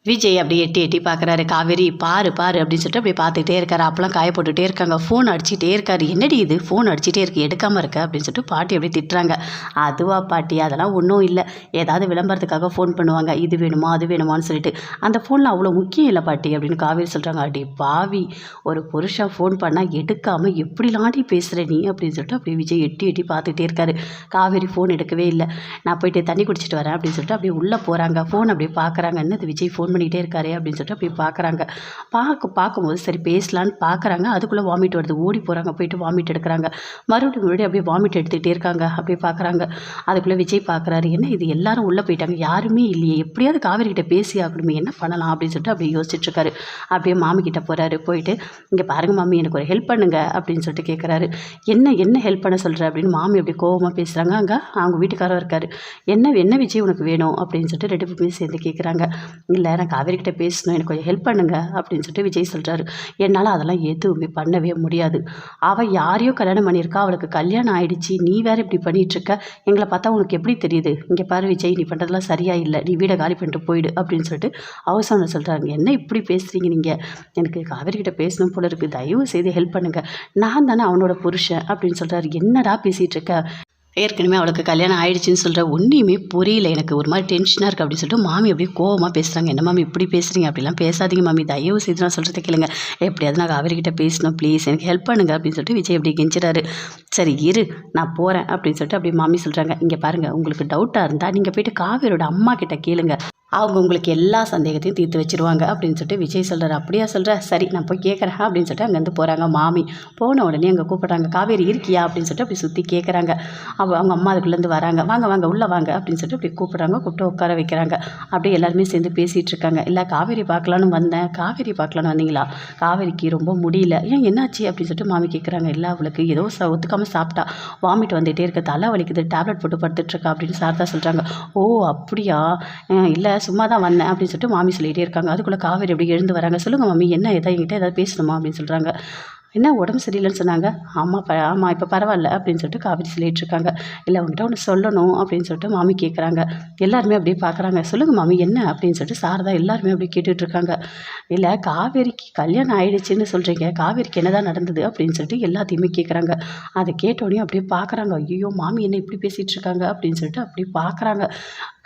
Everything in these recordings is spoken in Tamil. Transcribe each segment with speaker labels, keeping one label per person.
Speaker 1: விஜய் அப்படியே எட்டி எட்டி பார்க்குறாரு. காவேரி பாரு பாரு அப்படின்னு சொல்லிட்டு அப்படியே பார்த்துட்டே இருக்காரு. அப்பெல்லாம் காய போட்டுகிட்டே இருக்காங்க. ஃபோன் அடிச்சுட்டே இருக்காரு. என்னடி இது ஃபோன் அடிச்சுட்டே இருக்கு, எடுக்காமல் இருக்க அப்படின்னு சொல்லிட்டு பாட்டி அப்படியே திட்டுறாங்க. அதுவா பாட்டி, அதெல்லாம் ஒன்றும் இல்லை, ஏதாவது விளம்பரத்துக்காக ஃபோன் பண்ணுவாங்க, இது வேணுமா அது வேணுமான்னு சொல்லிட்டு. அந்த ஃபோனில் அவ்வளோ முக்கியம் இல்லை பாட்டி அப்படின்னு காவேரி சொல்கிறாங்க. அடி பாவி, ஒரு புருஷன் ஃபோன் பண்ணால் எடுக்காமல் எப்படிலாண்டி பேசுகிற நீ அப்படின்னு சொல்லிட்டு அப்படியே விஜய் எட்டி எட்டி பார்த்துட்டே இருக்காரு. காவேரி ஃபோன் எடுக்கவே இல்லை. நான் போயிட்டு தண்ணி குடிச்சிட்டு வரேன் அப்படின்னு சொல்லிட்டு அப்படியே உள்ளே போகிறாங்க. ஃபோன் அப்படியே பார்க்குறாங்க. என்னது விஜய் ஃபோன் பண்ணிகிட்டே இருக்காரு அப்படின்னு சொல்லிட்டு அப்படி பார்க்குறாங்க. பார்க்கும்போது சரி பேசலான்னு பார்க்குறாங்க. அதுக்குள்ளே வாமிட் வருது. ஓடி போகிறாங்க. போயிட்டு வாமிட் எடுக்கிறாங்க. மறுபடியும் அப்படியே வாமிட் எடுத்துகிட்டே இருக்காங்க. அப்படியே பார்க்குறாங்க. அதுக்குள்ளே விஜய் பார்க்குறாரு. என்ன இது, எல்லாரும் உள்ளே போயிட்டாங்க, யாருமே இல்லையே, எப்படியாவது காவேரி கிட்ட பேசி ஆகணுமே, என்ன பண்ணலாம் அப்படின்னு சொல்லிட்டு அப்படியே யோசிச்சுட்டு இருக்காரு. அப்படியே மாமி கிட்ட போகிறாரு. போயிட்டு இங்கே பாருங்க மாமி, எனக்கு ஒரு ஹெல்ப் பண்ணுங்க அப்படின்னு சொல்லிட்டு கேட்குறாரு. என்ன ஹெல்ப் பண்ண சொல்கிற அப்படின்னு மாமி அப்படி கோவமாக பேசுகிறாங்க. அங்கே அவங்க வீட்டுக்காரர் இருக்காரு. என்ன விஜய் உனக்கு வேணும் அப்படின்னு சொல்லிட்டு 2 பேரும் சேர்ந்து கேட்குறாங்க. இல்லை, நான் காவேரி கிட்ட பேசணும், எனக்கு கொஞ்சம் ஹெல்ப் பண்ணுங்க அப்படின்னு சொல்லிட்டு விஜய் சொல்கிறாரு. என்னால் அதெல்லாம் எதுவுமே பண்ணவே முடியாது. அவள் யாரையோ கல்யாணம் பண்ணியிருக்கா, அவளுக்கு கல்யாணம் ஆயிடுச்சு, நீ வேறு இப்படி பண்ணிகிட்ருக்க, எங்களை பார்த்தா உனக்கு எப்படி தெரியுது, இங்கே பாரு விஜய், நீ பண்ணுறதுலாம் சரியா இல்லை, நீ வீடை காலி பண்ணிட்டு போயிடு அப்படின்னு சொல்லிட்டு அவசரம் சொல்கிறாங்க. என்ன இப்படி பேசுகிறீங்க நீங்கள், எனக்கு காவேரி கிட்ட பேசணும் போல இருக்குது, தயவு செய்து ஹெல்ப் பண்ணுங்கள், நான் தானே அவனோட புருஷன் அப்படின்னு சொல்கிறாரு. என்னடா பேசிகிட்டு இருக்க, ஏற்கனவே அவளுக்கு கல்யாணம் ஆயிடுச்சுன்னு சொல்கிற, ஒன்றுமே புரியல, எனக்கு ஒரு மாதிரி டென்ஷனாக இருக்குது அப்படின்னு சொல்லிட்டு மாமி அப்படியே கோவமாக பேசுகிறாங்க. என்ன மாமி இப்படி பேசுகிறீங்க, அப்படிலாம் பேசாதீங்க மாமி, தயவு செய்து நான் சொல்கிறத கேளுங்க, எப்படியாவது நான் காவேரிக்கிட்ட பேசணும், ப்ளீஸ் எனக்கு ஹெல்ப் பண்ணுங்க அப்படின்னு சொல்லிட்டு விஜய் அப்படியே கெஞ்சிறாரு. சரி இரு, நான் போகிறேன் அப்படின்னு சொல்லிட்டு அப்படியே மாமி சொல்கிறாங்க. இங்கே பாருங்கள், உங்களுக்கு டவுட்டாக இருந்தால் நீங்கள் போயிட்டு காவேரியோட அம்மா கிட்ட கேளுங்க, அவங்க உங்களுக்கு எல்லா சந்தேகத்தையும் தீர்த்து வச்சுருவாங்க அப்படின்னு சொல்லிட்டு விஜய் சொல்கிறார். அப்படியா சொல்கிற, சரி நான் போய் கேட்குறேன் அப்படின்னு சொல்லிட்டு அங்கேருந்து போகிறாங்க. மாமி போன உடனே அங்கே கூப்பிட்றாங்க. காவேரி இருக்கியா அப்படின்னு சொல்லிட்டு அப்படி சுற்றி கேட்குறாங்க. அவங்க அம்மா அதுக்குள்ளேருந்து வராங்க. வாங்க வாங்க உள்ளே வாங்க அப்படின்னு சொல்லிட்டு அப்படி கூப்பிட்றாங்க. கூப்பிட்டு உட்கார வைக்கிறாங்க. அப்படியே எல்லாருமே சேர்ந்து பேசிகிட்டு இருக்காங்க. இல்லை காவேரி பார்க்கலான்னு வந்தேன். காவேரி பார்க்கலான்னு வந்தீங்களா, காவேரிக்கு ரொம்ப முடியல, ஏன் என்னாச்சு அப்படின்னு சொல்லிட்டு மாமி கேட்குறாங்க. இல்லை அவளுக்கு ஏதோ ஒத்துக்காமல் சாப்பிட்டா, வாமிட் வந்துகிட்டே இருக்க, தலை வலிக்குது, டேப்லெட் போட்டு படுத்துட்ருக்கா அப்படின்னு சாரதா சொல்கிறாங்க. ஓ அப்படியா, இல்லை சும்மா தான் வந்தேன் அப்படின்னு சொல்லிட்டு மாமி சொல்லிகிட்டே இருக்காங்க. அதுக்குள்ளே காவேரி எப்படி எழுந்து வராங்க. சொல்லுங்கள் மாமி, என்ன என்கிட்ட ஏதாவது பேசணுமா அப்படின்னு சொல்கிறாங்க. என்ன உடம்பு சரியில்லைன்னு சொன்னாங்க. ஆமாம் இப்போ பரவாயில்ல அப்படின்னு சொல்லிட்டு காவேரி சொல்லிகிட்டு இருக்காங்க. இல்லை அவங்ககிட்ட ஒன்று சொல்லணும் அப்படின்னு சொல்லிட்டு மாமி கேட்குறாங்க. எல்லாருமே அப்படியே பார்க்குறாங்க. சொல்லுங்கள் மாமி என்ன அப்படின்னு சொல்லிட்டு சாரதா எல்லாருமே அப்படியே கேட்டுட்ருக்காங்க. இல்லை காவேரிக்கு கல்யாணம் ஆயிடுச்சுன்னு சொல்கிறீங்க, காவேரிக்கு என்ன தான் நடந்தது அப்படின்னு சொல்லிட்டு எல்லாத்தையுமே கேட்குறாங்க. அதை கேட்டோடனே அப்படியே பார்க்குறாங்க. ஐயோ மாமி என்ன இப்படி பேசிகிட்டு இருக்காங்க அப்படின்னு சொல்லிட்டு அப்படியே பார்க்குறாங்க.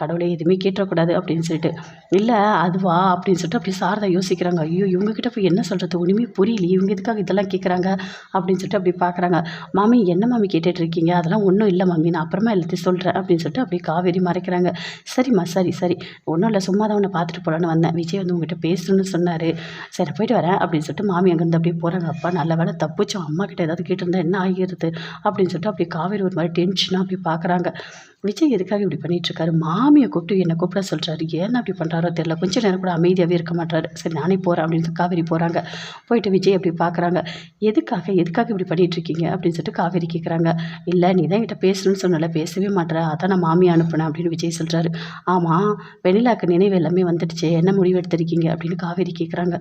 Speaker 1: கடவுளே எதுவுமே கேட்டக்கூடாது அப்படின்னு சொல்லிட்டு. இல்லை அதுவா அப்படின்னு சொல்லிட்டு அப்படி சாரதா யோசிக்கிறாங்க. ஐயோ இவங்ககிட்ட போய் என்ன சொல்கிறது, ஒன்றுமே புரியலையே, இவங்க எதுக்காக இதெல்லாம் கேட்குறாங்க அப்படின்னு சொல்லிட்டு அப்படி பார்க்குறாங்க. மாமி என்ன மாமி கேட்டுட்டு இருக்கீங்க, அதெல்லாம் ஒன்றும் இல்லை மாமி, நான் அப்புறமா எல்லாத்தையும் சொல்கிறேன் அப்படின்னு சொல்லிட்டு அப்படியே காவேரி மறைக்கிறாங்க. சரிம்மா சரி ஒன்றும் இல்லை, சும்மா தான் உன்னை பார்த்துட்டு போகலான்னு வந்தேன், விஜய் வந்து உங்ககிட்ட பேசணும்னு சொன்னார், சரி போயிட்டு வரேன் அப்படின்னு சொல்லிட்டு மாமி அங்கேருந்து அப்படியே போகிறாங்க. அப்பா நல்ல வேலை தப்பிச்சோம், அம்மா கிட்ட ஏதாவது கேட்டிருந்தா என்ன ஆகிறது அப்படின்னு சொல்லிட்டு அப்படியே காவேரி ஒரு மாதிரி டென்ஷனாக அப்படி பார்க்குறாங்க. விஜய் எதுக்காக இப்படி பண்ணிகிட்ருக்காரு, மாமியை கூப்பிட்டு என்னை கூப்பிட சொல்கிறாரு, ஏன் அப்படி பண்ணுறாரோ தெரியல, கொஞ்சம் நேரம் கூட அமைதியாகவே இருக்க மாட்டாரு. சரி நானே போகிறேன் அப்படின்னு காவேரி போகிறாங்க. போயிட்டு விஜய் அப்படி பார்க்குறாங்க. எதுக்காக இப்படி பண்ணிகிட்ருக்கீங்க அப்படின்னு சொல்லிட்டு காவேரி கேட்குறாங்க. இல்லை நீ தான் என்கிட்ட பேசணும்னு சொன்னல, பேசவே மாட்டேற, அதான் நான் மாமியை அனுப்புனேன் அப்படின்னு விஜய் சொல்கிறாரு. ஆமாம் வெண்ணிலாக்கு நினைவு எல்லாமே வந்துடுச்சு, என்ன முடிவு எடுத்திருக்கீங்க அப்படின்னு காவேரி கேட்குறாங்க.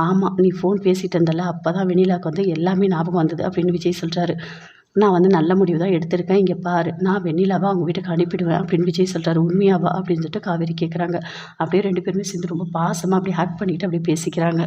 Speaker 1: ஆமாம் நீ ஃபோன் பேசிகிட்டு இருந்தல, அப்போ தான் வெண்ணிலாக்கு வந்து எல்லாமே ஞாபகம் வந்தது அப்படின்னு விஜய் சொல்கிறாரு. நான் வந்து நல்ல முடிவு தான் எடுத்திருக்கேன், இங்கே பாரு, நான் வெண்ணிலாவா அவங்க வீட்டுக்கு அனுப்பிடுவேன் அப்படின்னு விஜய் சொல்கிறாரு. உண்மையாவா அப்படின்னு சொல்லிட்டு காவேரி கேட்குறாங்க. அப்படியே 2 பேருமே சேர்ந்து ரொம்ப பாசமாக அப்படியே ஹேக் பண்ணிவிட்டு அப்படியே பேசிக்கிறாங்க.